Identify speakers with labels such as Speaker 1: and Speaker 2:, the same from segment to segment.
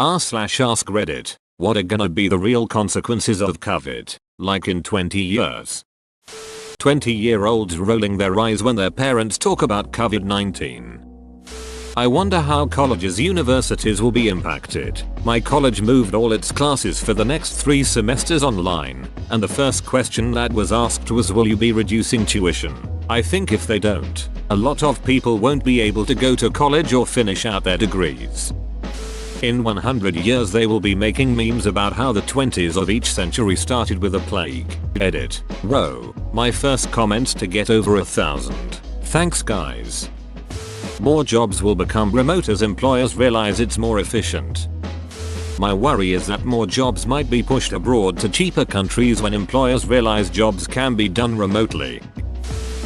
Speaker 1: r/AskReddit. What are gonna be the real consequences of COVID, like in 20 years? 20-year-olds rolling their eyes when their parents talk about COVID-19. I wonder how colleges, universities will be impacted. My college moved all its classes for the next 3 semesters online, and the first question that was asked was, will you be reducing tuition? I think if they don't, a lot of people won't be able to go to college or finish out their degrees. In 100 years they will be making memes about how the 20s of each century started with a plague. Edit. Row. My first comments to get over 1,000. Thanks guys. More jobs will become remote as employers realize it's more efficient. My worry is that more jobs might be pushed abroad to cheaper countries when employers realize jobs can be done remotely.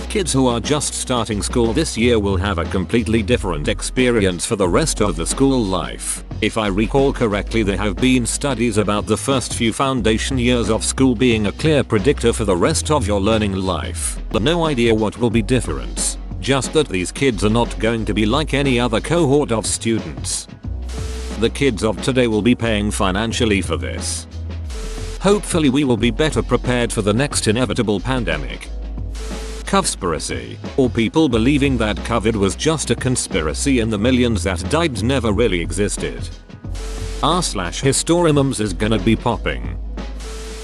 Speaker 1: Kids who are just starting school this year will have a completely different experience for the rest of the school life. If I recall correctly, there have been studies about the first few foundation years of school being a clear predictor for the rest of your learning life. No idea what will be different. Just that these kids are not going to be like any other cohort of students. The kids of today will be paying financially for this. Hopefully we will be better prepared for the next inevitable pandemic. Conspiracy, or people believing that COVID was just a conspiracy and the millions that died never really existed. r/Historimums is gonna be popping.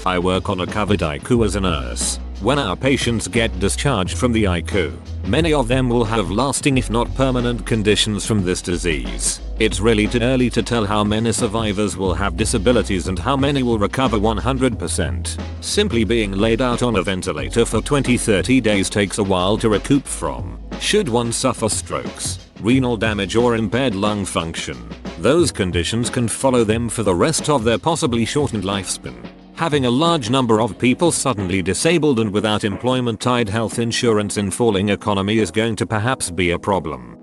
Speaker 1: I work on a COVID ICU as a nurse. When our patients get discharged from the ICU, many of them will have lasting if not permanent conditions from this disease. It's really too early to tell how many survivors will have disabilities and how many will recover 100%. Simply being laid out on a ventilator for 20-30 days takes a while to recoup from. Should one suffer strokes, renal damage or impaired lung function, those conditions can follow them for the rest of their possibly shortened lifespan. Having a large number of people suddenly disabled and without employment-tied health insurance in falling economy is going to perhaps be a problem.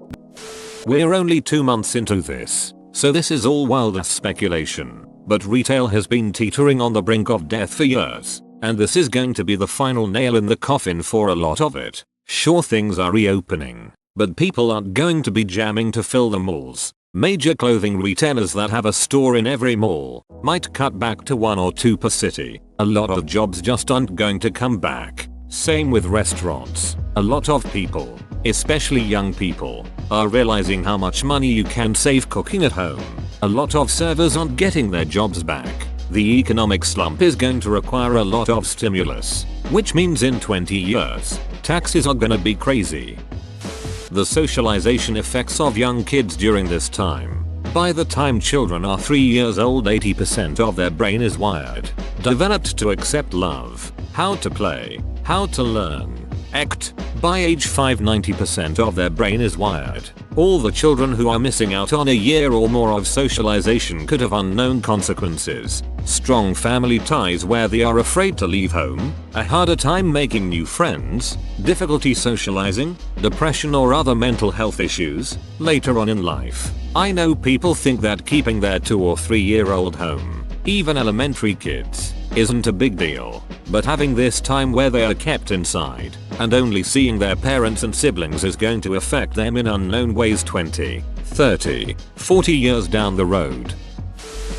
Speaker 1: We're only 2 months into this, so this is all wildest speculation, but retail has been teetering on the brink of death for years, and this is going to be the final nail in the coffin for a lot of it. Sure, things are reopening, but people aren't going to be jamming to fill the malls. Major clothing retailers that have a store in every mall might cut back to 1 or 2 per city. A lot of jobs just aren't going to come back. Same with restaurants. A lot of people, especially young people, are realizing how much money you can save cooking at home. A lot of servers aren't getting their jobs back. The economic slump is going to require a lot of stimulus, which means in 20 years, taxes are gonna be crazy. The socialization effects of young kids during this time. By the time children are 3 years old, 80% of their brain is wired, developed to accept love, how to play, how to learn, act. By age 5, 90% of their brain is wired. All the children who are missing out on a year or more of socialization could have unknown consequences. Strong family ties where they are afraid to leave home, a harder time making new friends, difficulty socializing, depression or other mental health issues later on in life. I know people think that keeping their 2 or 3-year-old home, even elementary kids, isn't a big deal, but having this time where they are kept inside and only seeing their parents and siblings is going to affect them in unknown ways 20, 30, 40 years down the road.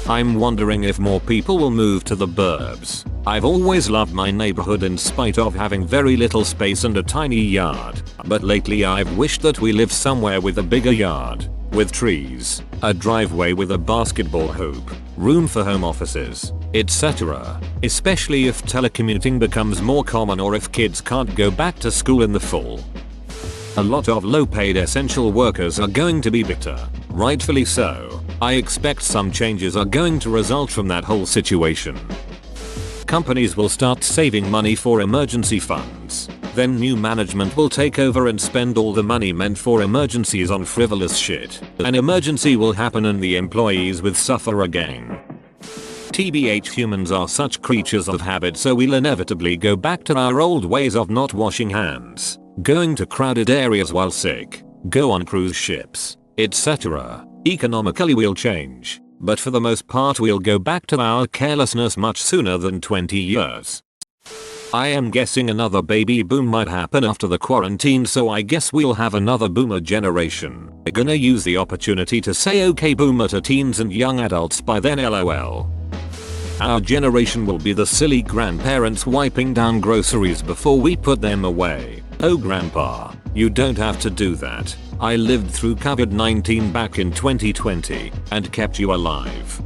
Speaker 1: I'm wondering if more people will move to the burbs. I've always loved my neighborhood in spite of having very little space and a tiny yard, but lately I've wished that we lived somewhere with a bigger yard, with trees, a driveway with a basketball hoop, room for home offices, etc. Especially if telecommuting becomes more common or if kids can't go back to school in the fall. A lot of low-paid essential workers are going to be bitter, rightfully so. I expect some changes are going to result from that whole situation. Companies will start saving money for emergency funds. Then new management will take over and spend all the money meant for emergencies on frivolous shit. An emergency will happen and the employees will suffer again. TBH, humans are such creatures of habit, so we'll inevitably go back to our old ways of not washing hands, going to crowded areas while sick, go on cruise ships, etc. Economically we'll change, but for the most part we'll go back to our carelessness much sooner than 20 years. I am guessing another baby boom might happen after the quarantine, so I guess we'll have another boomer generation. We're gonna use the opportunity to say okay boomer to teens and young adults by then, lol. Our generation will be the silly grandparents wiping down groceries before we put them away. Oh grandpa, you don't have to do that. I lived through COVID-19 back in 2020 and kept you alive.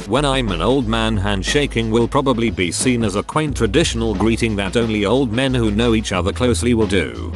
Speaker 1: When I'm an old man, handshaking will probably be seen as a quaint traditional greeting that only old men who know each other closely will do.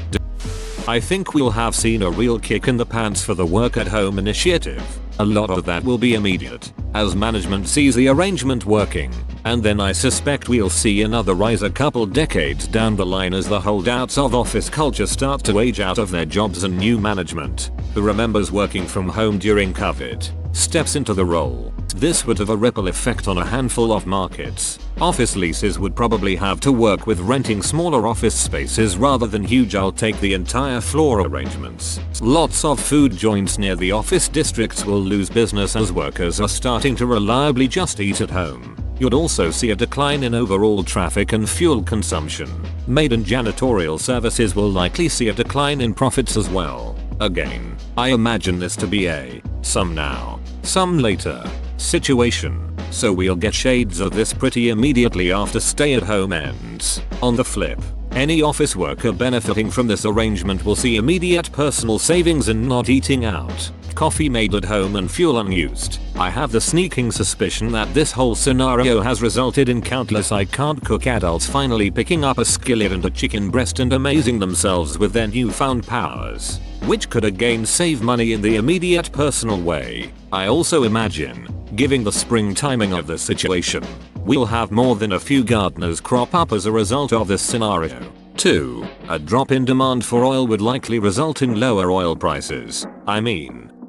Speaker 1: I think we'll have seen a real kick in the pants for the work at home initiative. A lot of that will be immediate, as management sees the arrangement working, and then I suspect we'll see another rise a couple decades down the line as the holdouts of office culture start to age out of their jobs and new management, who remembers working from home during COVID, steps into the role. This would have a ripple effect on a handful of markets. Office leases would probably have to work with renting smaller office spaces rather than huge I'll take the entire floor arrangements. Lots of food joints near the office districts will lose business as workers are starting to reliably just eat at home. You'd also see a decline in overall traffic and fuel consumption. Maid and janitorial services will likely see a decline in profits as well. Again, I imagine this to be a some now, some later situation, so we'll get shades of this pretty immediately after stay-at-home ends. On the flip, any office worker benefiting from this arrangement will see immediate personal savings in not eating out, coffee made at home and fuel unused. I have the sneaking suspicion that this whole scenario has resulted in countless I can't cook adults finally picking up a skillet and a chicken breast and amazing themselves with their newfound powers, which could again save money in the immediate personal way. I also imagine, given the spring timing of the situation, we'll have more than a few gardeners crop up as a result of this scenario. 2. A drop in demand for oil would likely result in lower oil prices.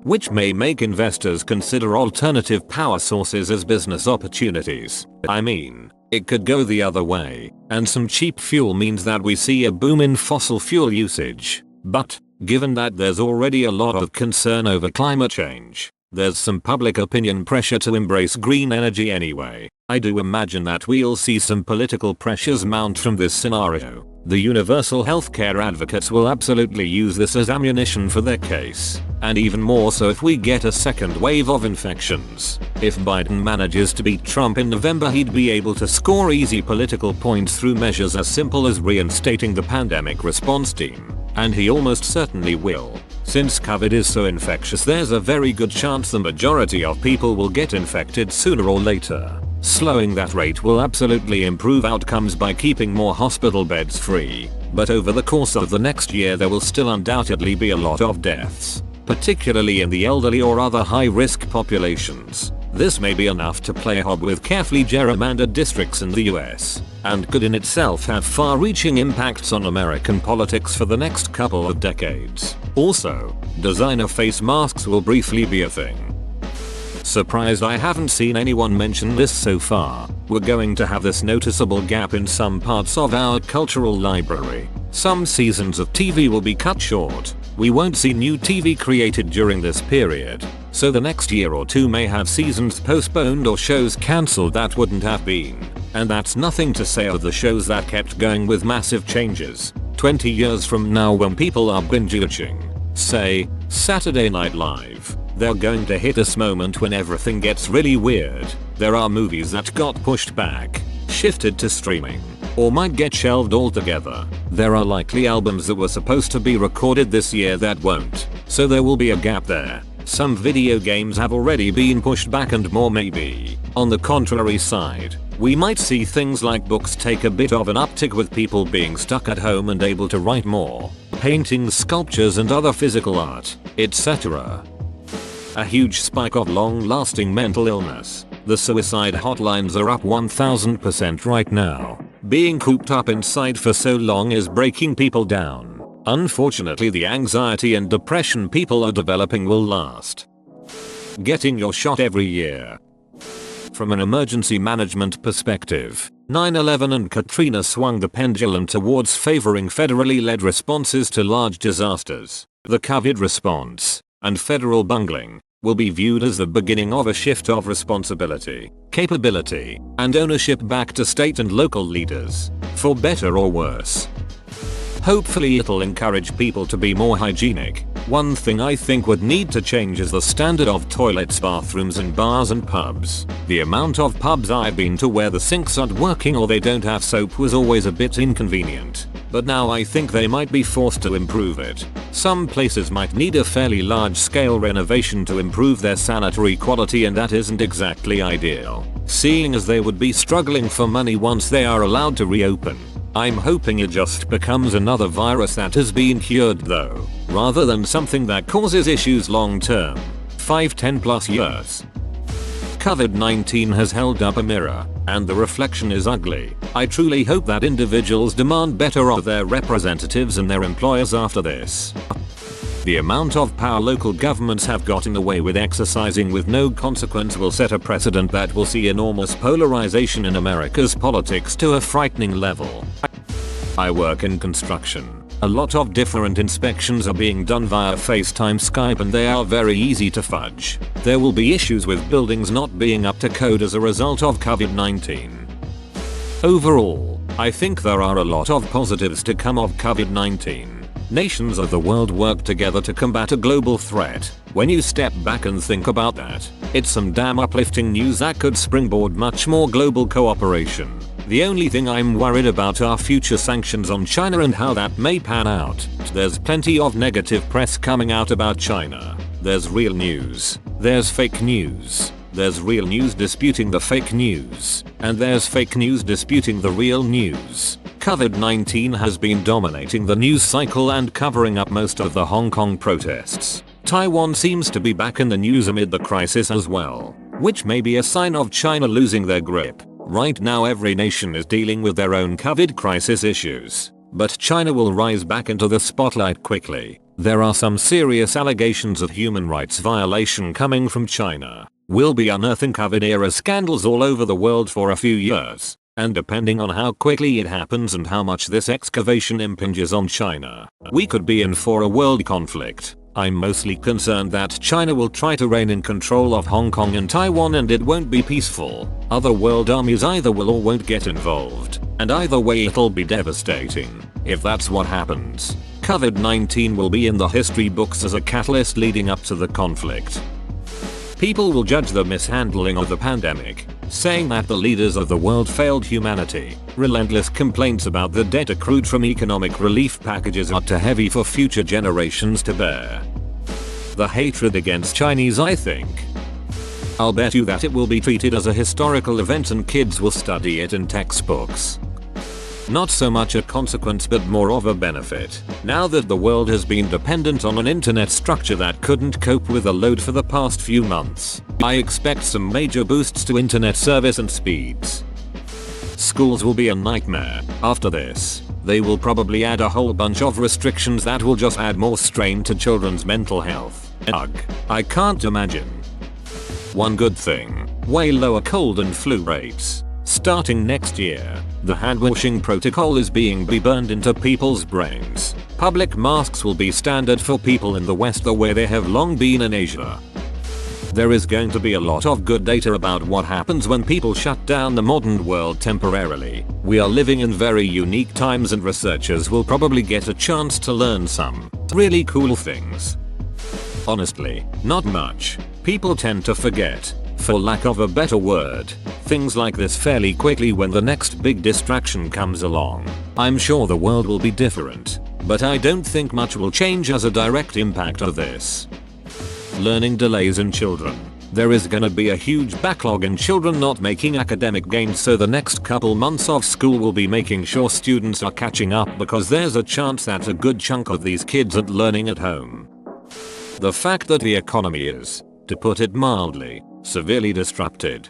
Speaker 1: Which may make investors consider alternative power sources as business opportunities. It could go the other way, and some cheap fuel means that we see a boom in fossil fuel usage. But, given that there's already a lot of concern over climate change, there's some public opinion pressure to embrace green energy anyway. I do imagine that we'll see some political pressures mount from this scenario. The universal healthcare advocates will absolutely use this as ammunition for their case, and even more so if we get a second wave of infections. If Biden manages to beat Trump in November, he'd be able to score easy political points through measures as simple as reinstating the pandemic response team, and he almost certainly will. Since COVID is so infectious, there's a very good chance the majority of people will get infected sooner or later. Slowing that rate will absolutely improve outcomes by keeping more hospital beds free, but over the course of the next year there will still undoubtedly be a lot of deaths, particularly in the elderly or other high-risk populations. This may be enough to play hob with carefully gerrymandered districts in the US, and could in itself have far-reaching impacts on American politics for the next couple of decades. Also, designer face masks will briefly be a thing. Surprised I haven't seen anyone mention this so far. We're going to have this noticeable gap in some parts of our cultural library. Some seasons of TV will be cut short. We won't see new TV created during this period, so the next year or two may have seasons postponed or shows cancelled that wouldn't have been. And that's nothing to say of the shows that kept going with massive changes. 20 years from now, when people are binge-watching, say, Saturday Night Live, they're going to hit this moment when everything gets really weird. There are movies that got pushed back, shifted to streaming, or might get shelved altogether. There are likely albums that were supposed to be recorded this year that won't, so there will be a gap there. Some video games have already been pushed back and more may be. On the contrary side, we might see things like books take a bit of an uptick with people being stuck at home and able to write more, paintings, sculptures and other physical art, etc. A huge spike of long-lasting mental illness. The suicide hotlines are up 1000% right now. Being cooped up inside for so long is breaking people down. Unfortunately, the anxiety and depression people are developing will last. Getting your shot every year. From an emergency management perspective, 9/11 and Katrina swung the pendulum towards favoring federally led responses to large disasters. The COVID response and federal bungling will be viewed as the beginning of a shift of responsibility, capability, and ownership back to state and local leaders, for better or worse. Hopefully it'll encourage people to be more hygienic. One thing I think would need to change is the standard of toilets, bathrooms in bars and pubs. The amount of pubs I've been to where the sinks aren't working or they don't have soap was always a bit inconvenient. But now I think they might be forced to improve it. Some places might need a fairly large scale renovation to improve their sanitary quality, and that isn't exactly ideal, seeing as they would be struggling for money once they are allowed to reopen. I'm hoping it just becomes another virus that has been cured though, rather than something that causes issues long term, 5-10 plus years. COVID-19 has held up a mirror, and the reflection is ugly. I truly hope that individuals demand better of their representatives and their employers after this. The amount of power local governments have gotten away with exercising with no consequence will set a precedent that will see enormous polarization in America's politics to a frightening level. I work in construction. A lot of different inspections are being done via FaceTime, Skype, and they are very easy to fudge. There will be issues with buildings not being up to code as a result of COVID-19. Overall, I think there are a lot of positives to come of COVID-19. Nations of the world work together to combat a global threat. When you step back and think about that, it's some damn uplifting news that could springboard much more global cooperation. The only thing I'm worried about are future sanctions on China and how that may pan out. There's plenty of negative press coming out about China. There's real news. There's fake news. There's real news disputing the fake news. And there's fake news disputing the real news. COVID-19 has been dominating the news cycle and covering up most of the Hong Kong protests. Taiwan seems to be back in the news amid the crisis as well, which may be a sign of China losing their grip. Right now every nation is dealing with their own COVID crisis issues, but China will rise back into the spotlight quickly. There are some serious allegations of human rights violation coming from China. We'll be unearthing COVID-era scandals all over the world for a few years, and depending on how quickly it happens and how much this excavation impinges on China, we could be in for a world conflict. I'm mostly concerned that China will try to reign in control of Hong Kong and Taiwan, and it won't be peaceful. Other world armies either will or won't get involved, and either way it'll be devastating. If that's what happens, COVID-19 will be in the history books as a catalyst leading up to the conflict. People will judge the mishandling of the pandemic, saying that the leaders of the world failed humanity. Relentless complaints about the debt accrued from economic relief packages are too heavy for future generations to bear. The hatred against Chinese, I think. I'll bet you that it will be treated as a historical event and kids will study it in textbooks. Not so much a consequence but more of a benefit. Now that the world has been dependent on an internet structure that couldn't cope with the load for the past few months, I expect some major boosts to internet service and speeds. Schools will be a nightmare. After this, they will probably add a whole bunch of restrictions that will just add more strain to children's mental health. Ugh, I can't imagine. One good thing, way lower cold and flu rates. Starting next year, the hand-washing protocol is being burned into people's brains. Public masks will be standard for people in the West the way they have long been in Asia. There is going to be a lot of good data about what happens when people shut down the modern world temporarily. We are living in very unique times and researchers will probably get a chance to learn some really cool things. Honestly, not much. People tend to forget, for lack of a better word, things like this fairly quickly when the next big distraction comes along. I'm sure the world will be different, but I don't think much will change as a direct impact of this. Learning delays in children. There is gonna be a huge backlog in children not making academic gains, so the next couple months of school will be making sure students are catching up because there's a chance that a good chunk of these kids aren't learning at home. The fact that the economy is, to put it mildly, severely disrupted.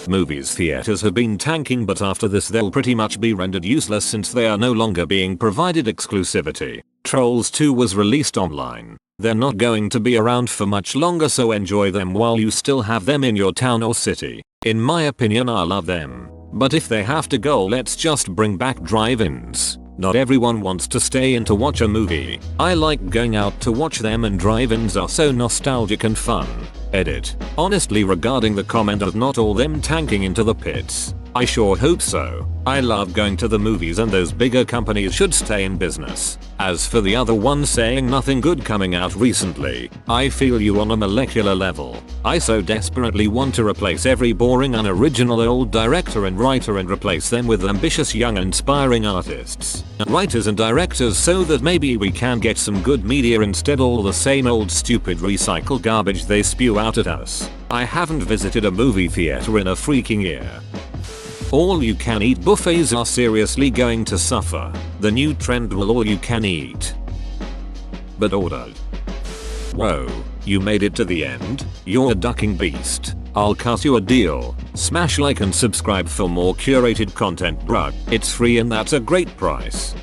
Speaker 1: Movies theaters have been tanking, but after this they'll pretty much be rendered useless since they are no longer being provided exclusivity. Trolls 2 was released online. They're not going to be around for much longer, so enjoy them while you still have them in your town or city. In my opinion, I love them. But if they have to go, let's just bring back drive-ins. Not everyone wants to stay in to watch a movie. I like going out to watch them, and drive-ins are so nostalgic and fun. Edit. Honestly, regarding the comment of not all them tanking into the pits, I sure hope so. I love going to the movies, and those bigger companies should stay in business. As for the other one saying nothing good coming out recently, I feel you on a molecular level. I so desperately want to replace every boring unoriginal old director and writer and replace them with ambitious young inspiring artists, writers and directors, so that maybe we can get some good media instead all the same old stupid recycled garbage they spew out at us. I haven't visited a movie theater in a freaking year. All you can eat buffets are seriously going to suffer. The new trend will all you can eat. But ordered. Whoa, you made it to the end? You're a ducking beast. I'll cut you a deal. Smash like and subscribe for more curated content, bruh. It's free and that's a great price.